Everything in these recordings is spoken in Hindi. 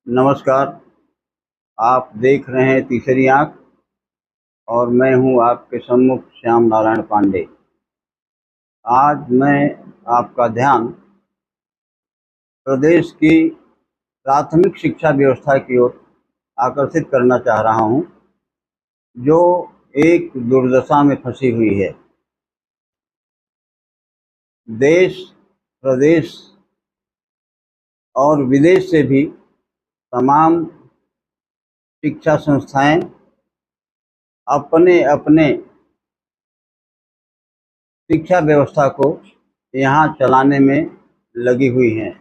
नमस्कार। आप देख रहे हैं तीसरी आंख और मैं हूं आपके सम्मुख श्याम नारायण पांडे। आज मैं आपका ध्यान प्रदेश की प्राथमिक शिक्षा व्यवस्था की ओर आकर्षित करना चाह रहा हूं, जो एक दुर्दशा में फंसी हुई है। देश, प्रदेश और विदेश से भी तमाम शिक्षा संस्थाएं अपने अपने शिक्षा व्यवस्था को यहाँ चलाने में लगी हुई हैं।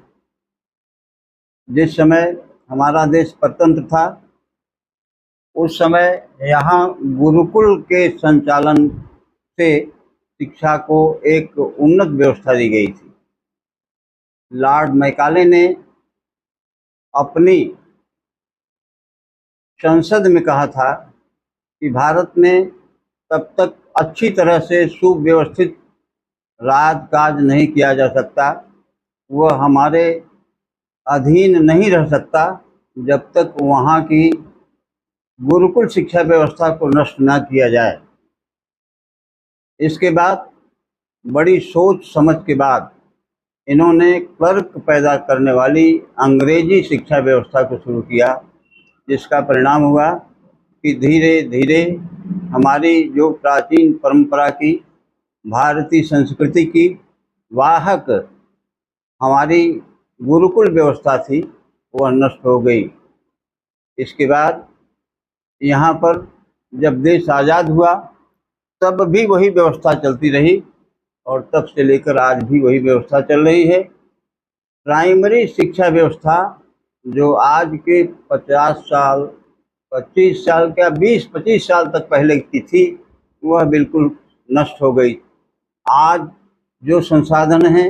जिस समय हमारा देश स्वतंत्र था, उस समय यहाँ गुरुकुल के संचालन से शिक्षा को एक उन्नत व्यवस्था दी गई थी। लॉर्ड मैकाले ने अपनी संसद में कहा था कि भारत में तब तक अच्छी तरह से सुव्यवस्थित राजकाज नहीं किया जा सकता, वह हमारे अधीन नहीं रह सकता जब तक वहाँ की गुरुकुल शिक्षा व्यवस्था को नष्ट न किया जाए। इसके बाद बड़ी सोच समझ के बाद इन्होंने क्लर्क पैदा करने वाली अंग्रेजी शिक्षा व्यवस्था को शुरू किया, जिसका परिणाम हुआ कि धीरे धीरे हमारी जो प्राचीन परंपरा की, भारतीय संस्कृति की वाहक हमारी गुरुकुल व्यवस्था थी, वह नष्ट हो गई। इसके बाद यहाँ पर जब देश आज़ाद हुआ तब भी वही व्यवस्था चलती रही और तब से लेकर आज भी वही व्यवस्था चल रही है। प्राइमरी शिक्षा व्यवस्था जो आज के 50 साल, 25 साल क्या 20-25 साल तक पहले की थी, वह बिल्कुल नष्ट हो गई। आज जो संसाधन हैं,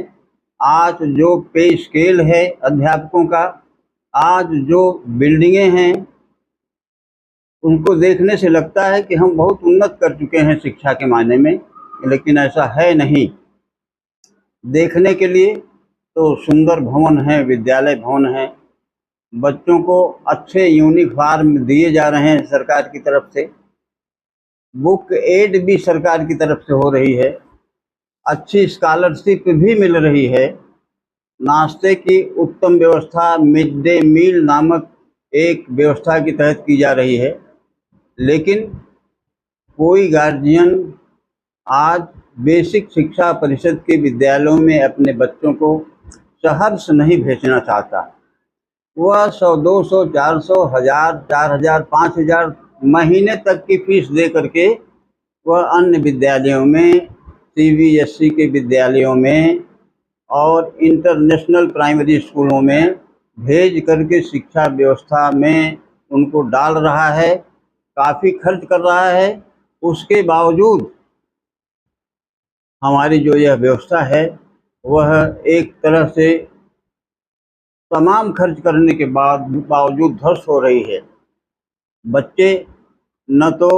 आज जो पे स्केल है अध्यापकों का, आज जो बिल्डिंगें हैं, उनको देखने से लगता है कि हम बहुत उन्नत कर चुके हैं शिक्षा के मायने में, लेकिन ऐसा है नहीं। देखने के लिए तो सुंदर भवन हैं, विद्यालय भवन हैं, बच्चों को अच्छे यूनिफॉर्म दिए जा रहे हैं सरकार की तरफ से, बुक एड भी सरकार की तरफ से हो रही है, अच्छी स्कॉलरशिप भी मिल रही है, नाश्ते की उत्तम व्यवस्था मिड डे मील नामक एक व्यवस्था के तहत की जा रही है। लेकिन कोई गार्जियन आज बेसिक शिक्षा परिषद के विद्यालयों में अपने बच्चों को सहर्ष नहीं भेजना चाहता। वह 100, 200, 400, 1000, 4000, 5000 महीने तक की फीस दे करके वह अन्य विद्यालयों में, CBSE के विद्यालयों में और इंटरनेशनल प्राइमरी स्कूलों में भेज करके शिक्षा व्यवस्था में उनको डाल रहा है, काफ़ी खर्च कर रहा है। उसके बावजूद हमारी जो यह व्यवस्था है वह एक तरह से तमाम खर्च करने के बावजूद ध्वस्त हो रही है। बच्चे न तो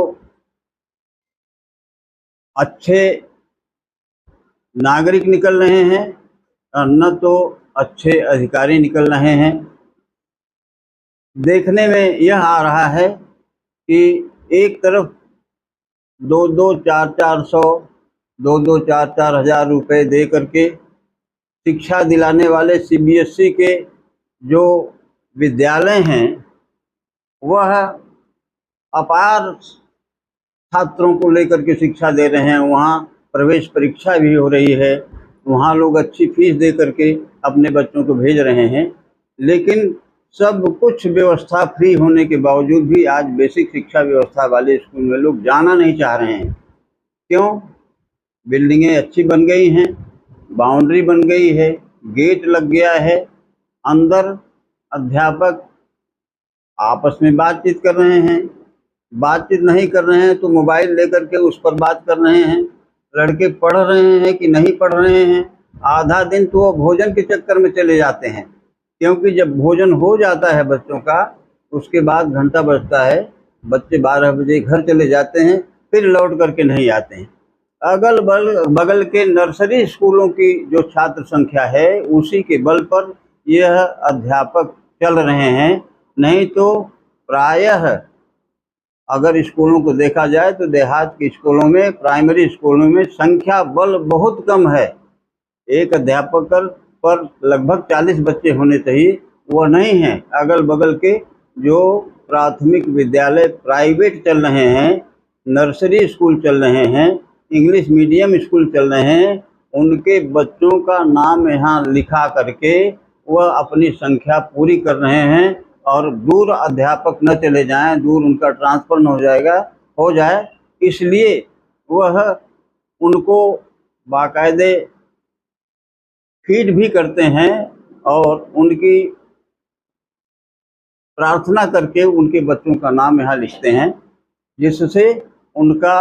अच्छे नागरिक निकल रहे हैं और न तो अच्छे अधिकारी निकल रहे हैं। देखने में यह आ रहा है कि एक तरफ 2-2, 4-400, 2-2, 4-4 हज़ार रुपये दे करके शिक्षा दिलाने वाले CBSE के जो विद्यालय हैं, वह अपार छात्रों को लेकर के शिक्षा दे रहे हैं। वहाँ प्रवेश परीक्षा भी हो रही है, वहाँ लोग अच्छी फीस दे करके अपने बच्चों को भेज रहे हैं। लेकिन सब कुछ व्यवस्था फ्री होने के बावजूद भी आज बेसिक शिक्षा व्यवस्था वाले स्कूल में लोग जाना नहीं चाह रहे हैं। क्यों? बिल्डिंगें अच्छी बन गई हैं, बाउंड्री बन गई है, गेट लग गया है, अंदर अध्यापक आपस में बातचीत कर रहे हैं, बातचीत नहीं कर रहे हैं तो मोबाइल लेकर के उस पर बात कर रहे हैं। लड़के पढ़ रहे हैं कि नहीं पढ़ रहे हैं, आधा दिन तो वो भोजन के चक्कर में चले जाते हैं, क्योंकि जब भोजन हो जाता है बच्चों का, उसके बाद घंटा बजता है, बच्चे 12 बजे घर चले जाते हैं, फिर लौट करके नहीं आते हैं। अगल बगल के नर्सरी स्कूलों की जो छात्र संख्या है, उसी के बल पर यह अध्यापक चल रहे हैं नहीं तो प्रायः अगर स्कूलों को देखा जाए तो देहात के स्कूलों में, प्राइमरी स्कूलों में संख्या बल बहुत कम है। एक अध्यापक पर लगभग 40 बच्चे होने चाहिए, वह नहीं है। अगल बगल के जो प्राथमिक विद्यालय प्राइवेट चल रहे हैं, नर्सरी स्कूल चल रहे हैं, इंग्लिश मीडियम स्कूल चल रहे हैं, उनके बच्चों का नाम यहाँ लिखा करके वह अपनी संख्या पूरी कर रहे हैं। और दूर अध्यापक न चले जाएं, दूर उनका ट्रांसफ़र न हो जाए, इसलिए वह उनको बाकायदे फीड भी करते हैं और उनकी प्रार्थना करके उनके बच्चों का नाम यहाँ लिखते हैं, जिससे उनका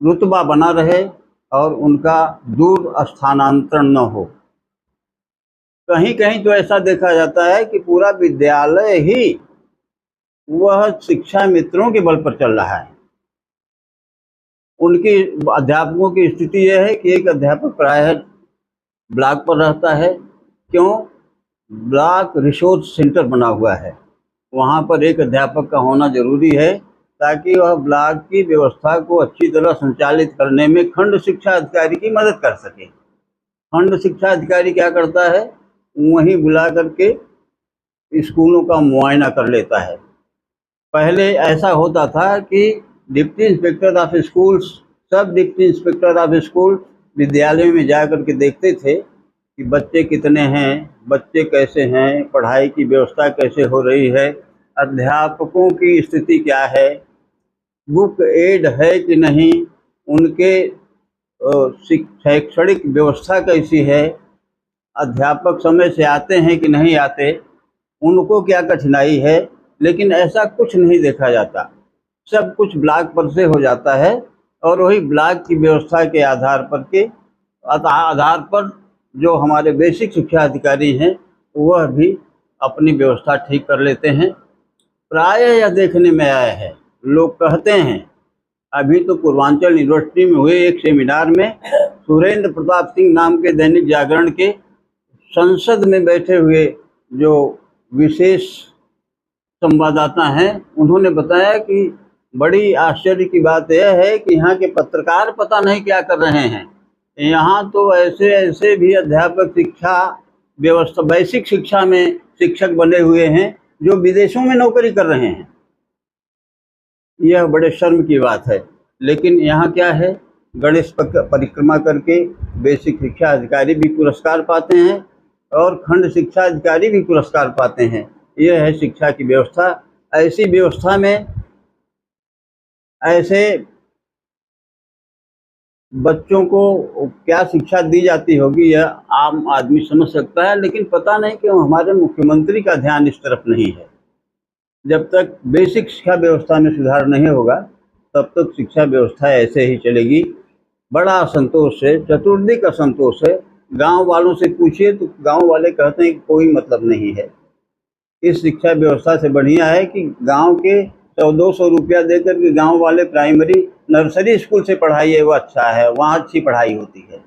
रुतबा बना रहे और उनका दूर स्थानांतरण न हो। कहीं कहीं तो ऐसा देखा जाता है कि पूरा विद्यालय ही वह शिक्षा मित्रों के बल पर चल रहा है। उनकी अध्यापकों की स्थिति यह है कि एक अध्यापक प्रायः ब्लॉक पर रहता है। क्यों? ब्लॉक रिसोर्स सेंटर बना हुआ है, वहाँ पर एक अध्यापक का होना जरूरी है ताकि वह ब्लॉक की व्यवस्था को अच्छी तरह संचालित करने में खंड शिक्षा अधिकारी की मदद कर सके। खंड शिक्षा अधिकारी क्या करता है? वहीं बुला करके स्कूलों का मुआयना कर लेता है। पहले ऐसा होता था कि डिप्टी इंस्पेक्टर ऑफ स्कूल्स, सब डिप्टी इंस्पेक्टर ऑफ स्कूल विद्यालयों में जा कर के देखते थे कि बच्चे कितने हैं, बच्चे कैसे हैं, पढ़ाई की व्यवस्था कैसे हो रही है, अध्यापकों की स्थिति क्या है, बुक एड है कि नहीं, उनके शैक्षणिक व्यवस्था कैसी है, अध्यापक समय से आते हैं कि नहीं आते, उनको क्या कठिनाई है। लेकिन ऐसा कुछ नहीं देखा जाता, सब कुछ ब्लॉक पर से हो जाता है और वही ब्लॉक की व्यवस्था के आधार पर जो हमारे बेसिक शिक्षा अधिकारी हैं वह भी अपनी व्यवस्था ठीक कर लेते हैं। प्रायः यह देखने में आया है, लोग कहते हैं, अभी तो पूर्वांचल यूनिवर्सिटी में हुए एक सेमिनार में सुरेंद्र प्रताप सिंह नाम के दैनिक जागरण के संसद में बैठे हुए जो विशेष संवाददाता हैं, उन्होंने बताया कि बड़ी आश्चर्य की बात यह है कि यहाँ के पत्रकार पता नहीं क्या कर रहे हैं। यहाँ तो ऐसे भी अध्यापक शिक्षा व्यवस्था, बेसिक शिक्षा में शिक्षक बने हुए हैं जो विदेशों में नौकरी कर रहे हैं। यह बड़े शर्म की बात है। लेकिन यहाँ क्या है, गणेश परिक्रमा करके बेसिक शिक्षा अधिकारी भी पुरस्कार पाते हैं और खंड शिक्षा अधिकारी भी पुरस्कार पाते हैं। यह है शिक्षा की व्यवस्था। ऐसी व्यवस्था में ऐसे बच्चों को क्या शिक्षा दी जाती होगी यह आम आदमी समझ सकता है, लेकिन पता नहीं क्यों हमारे मुख्यमंत्री का ध्यान इस तरफ नहीं है। जब तक बेसिक शिक्षा व्यवस्था में सुधार नहीं होगा तब तक शिक्षा व्यवस्था ऐसे ही चलेगी। बड़ा असंतोष है, चतुर्दिक असंतोष है। गांव वालों से पूछिए तो गांव वाले कहते हैं कि कोई मतलब नहीं है। इस शिक्षा व्यवस्था से बढ़िया है कि गांव के 100-200 रुपया देकर के गांव वाले प्राइमरी नर्सरी स्कूल से पढ़ाइए, वो अच्छा है, वहाँ अच्छी पढ़ाई होती है।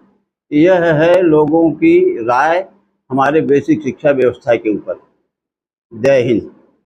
यह है लोगों की राय हमारे बेसिक शिक्षा व्यवस्था के ऊपर। जय हिंद।